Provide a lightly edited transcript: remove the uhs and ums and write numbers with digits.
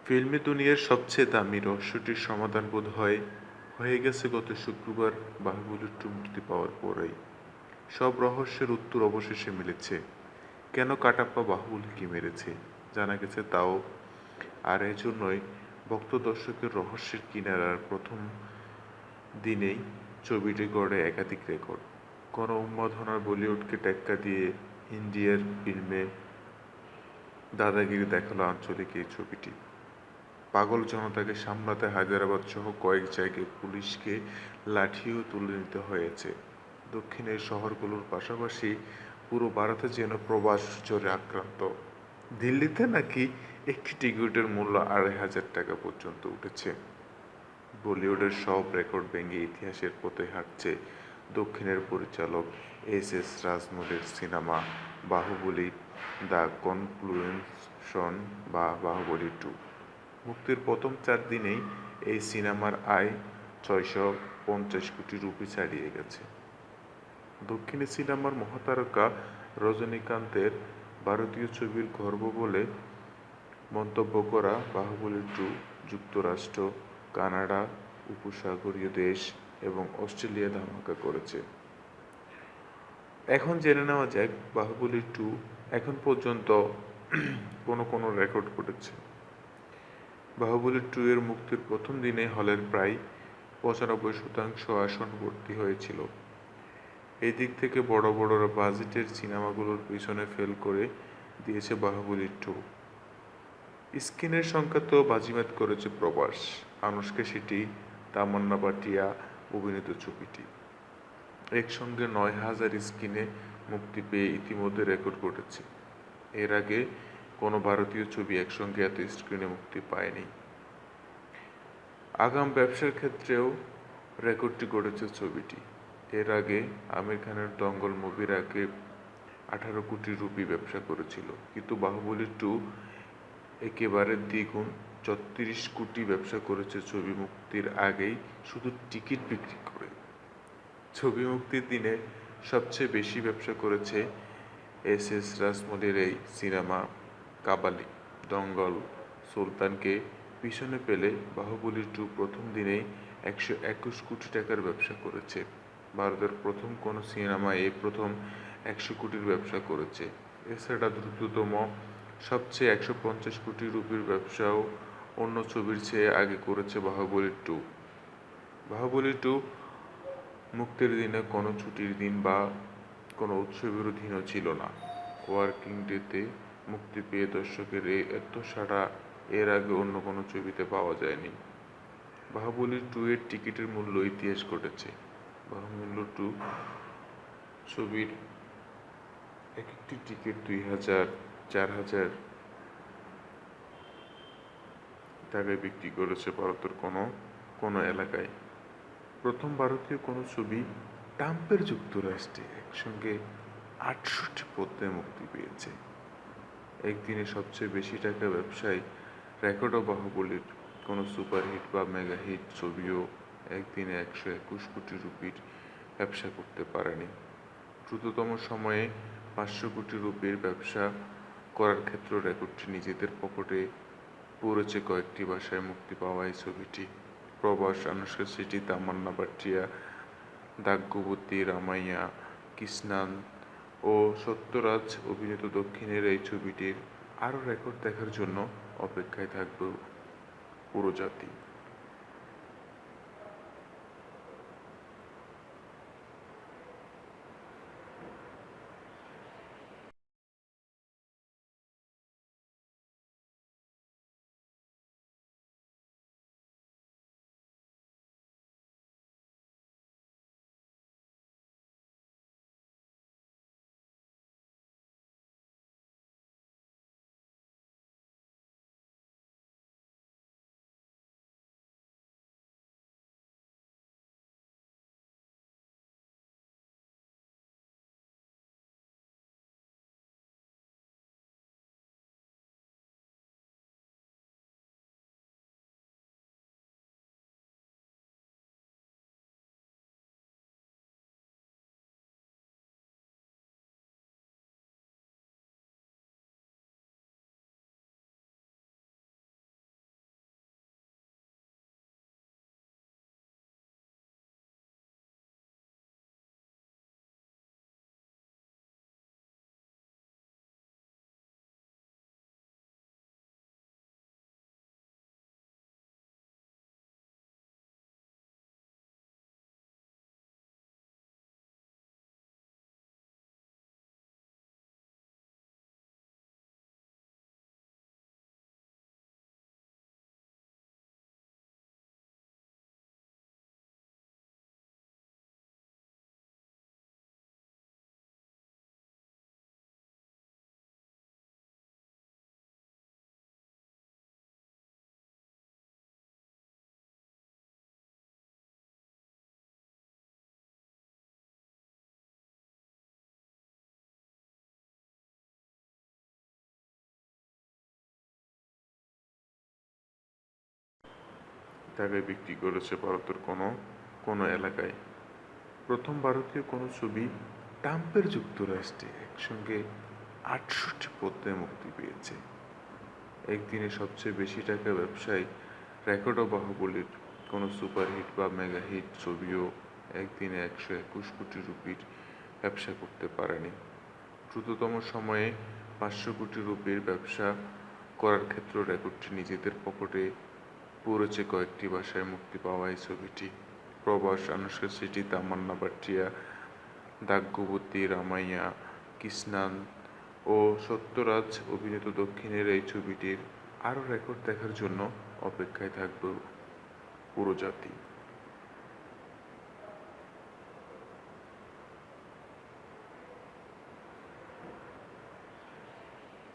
ফিল্মি দুনিয়ার সবচেয়ে দামি রহস্যটির সমাধান বোধ হয় হয়ে গেছে গত শুক্রবার বাহুবলী 2 মুক্তি পাওয়ার পরেই। সব রহস্যের উত্তর অবশেষে মিলেছে। কেন কাটাপ্পা বাহুবলীকে মেরেছে জানা গেছে তাও। আর এজন্যই ভক্ত দর্শকের রহস্যের কিনারার প্রথম দিনেই ছবিটি গড়ে একাধিক রেকর্ড। গণ উন্মাদনার বলিউডকে টেক্কা দিয়ে ইন্ডিয়ার ফিল্মে দাদাগিরি দেখালো আঞ্চলিক এই ছবিটি। পাগল জনতাকে সামলাতে হায়দরাবাদ সহ কয়েক জায়গায় পুলিশকে লাঠিও তুলে নিতে হয়েছে। দক্ষিণের শহরগুলোর পাশাপাশি পুরো ভারতে যেন প্রবাস জ্বরে আক্রান্ত। দিল্লিতে নাকি একটি টিকিটের মূল্য ২,৫০০ টাকা পর্যন্ত উঠেছে। বলিউডের সব রেকর্ড ভেঙে ইতিহাসের পথে হাঁটছে দক্ষিণের পরিচালক এস রাজমৌলির সিনেমা বাহুবলী দ্য কনক্লুশন বা বাহুবলী 2। মুক্তির প্রথম 4 দিনেই এই সিনেমার আয় ৬৫০ কোটি ছাড়িয়ে গেছে। দক্ষিণী সিনেমার মহাতারকা রজনীকান্তের ভারতীয় ছবির গর্ব বলে মন্তব্য করা বাহুবলী 2 যুক্তরাষ্ট্র, কানাডা, উপসাগরীয় দেশ এবং অস্ট্রেলিয়া ধামাকা করেছে। এখন জেনে নেওয়া যাক বাহুবলী 2 এখন পর্যন্ত কোন রেকর্ড করেছে। বাহুবলী 2 এর মুক্তির প্রথম দিনে হলের প্রায় ৯৫% আসন ভর্তি হয়েছিল। এই দিক থেকে বড় বাজেটের সিনেমাগুলোর পিছনে ফেল করে দিয়েছে বাহুবলী 2। স্ক্রিনের সংখ্যা তো বাজিমাত করেছে প্রবাস। আনুশকা শেঠি, তামান্না ভাটিয়া অভিনীত ছবিটি একসঙ্গে ৯,০০০ স্ক্রিনে মুক্তি পেয়ে ইতিমধ্যে রেকর্ড করেছে। এর আগে কোনো ভারতীয় ছবি একসঙ্গে এত স্ক্রিনে মুক্তি পায়নি। আগাম ব্যবসার ক্ষেত্রেও রেকর্ডটি গড়েছে ছবিটি। এর আগে আমির খানের দঙ্গল মুভির আগে ১৮ কোটি ব্যবসা করেছিল, কিন্তু বাহুবলী 2 একেবারে দ্বিগুণ ৩৬ কোটি ব্যবসা করেছে ছবি মুক্তির আগেই শুধু টিকিট বিক্রি করে। ছবি মুক্তির দিনে সবচেয়ে বেশি ব্যবসা করেছে এস রাজমৌলির এই সিনেমা। কাবালি, দঙ্গল, সুলতানকে পিছনে পেলে বাহুবলী 2 প্রথম দিনেই ১২১ কোটি টাকার ব্যবসা করেছে। ভারতের প্রথম কোনো সিনেমা এই প্রথম ১০০ কোটির ব্যবসা করেছে। এছাড়া দ্রুততম সবচেয়ে ১৫০ কোটি ব্যবসাও অন্য ছবির চেয়ে আগে করেছে বাহুবলী 2। বাহুবলী 2 মুক্তির দিনে কোনো ছুটির দিন বা কোনো উৎসবেরও দিনও ছিল না। ওয়ার্কিং ডেতে মুক্তি পেয়ে দর্শকের এত সাড়া এর আগে অন্য কোনো ছবিতে পাওয়া যায়নি। বাহুবলী 2 এর টিকিটের মূল্য ইতিহাস ঘটেছে। বাহুবলী 2 ছবির একটি টিকিট ২,০০০, ৪,০০০ টাকায় বিক্রি করেছে ভারতের কোনো এলাকায়। প্রথম ভারতীয় কোনো ছবি ট্রাম্পের যুক্তরাষ্ট্রে একসঙ্গে ৬৮ পর্দায় মুক্তি পেয়েছে। একদিনে সবচেয়ে বেশি টাকা ব্যবসায় রেকর্ডও বাহুবলীর। কোনো সুপারহিট বা মেগা হিট ছবিও একদিনে ১২১ কোটি ব্যবসা করতে পারেনি। দ্রুততম সময়ে ৫০০ কোটি ব্যবসা করার ক্ষেত্রে রেকর্ডটি নিজেদের পকেটে পড়েছে। কয়েকটি ভাষায় মুক্তি পাওয়া এই ছবিটি প্রবাস। আনুশকা শেঠি, তামান্না ভাটিয়া, দাগ্যবতী, রামাইয়া, কৃষ্ণান ও সত্যরাজ অভিনীত দক্ষিণের এই ছবিটির আরও রেকর্ড দেখার জন্য অপেক্ষায় থাকবে পুরো জাতি। টাকায় বিক্রি করেছে ভারতের কোনো কোনো এলাকায়। প্রথম ভারতীয় কোনো ছবি ট্রাম্পের যুক্তরাষ্ট্রে একসঙ্গে 68 পর্দায় মুক্তি পেয়েছে। একদিনে সবচেয়ে বেশি টাকা ব্যবসায় রেকর্ডও বাহুবলীর। কোনো সুপারহিট বা মেগা হিট ছবিও একদিনে 121 কোটি রুপির ব্যবসা করতে পারেনি। দ্রুততম সময়ে 500 কোটি রুপির ব্যবসা করার ক্ষেত্রে রেকর্ডটি নিজেদের পকেটে পড়েছে। কয়েকটি ভাষায় মুক্তি পাওয়া এই ছবিটি প্রবাস, আনুশকা শেঠি, তামান্না ভাটিয়া, দাগ্গবতী, রামাইয়া, কৃষ্ণান ও সত্যরাজ অভিনীত দক্ষিণের এই ছবিটির আরও রেকর্ড দেখার জন্য অপেক্ষায় থাকবে পুরো জাতি।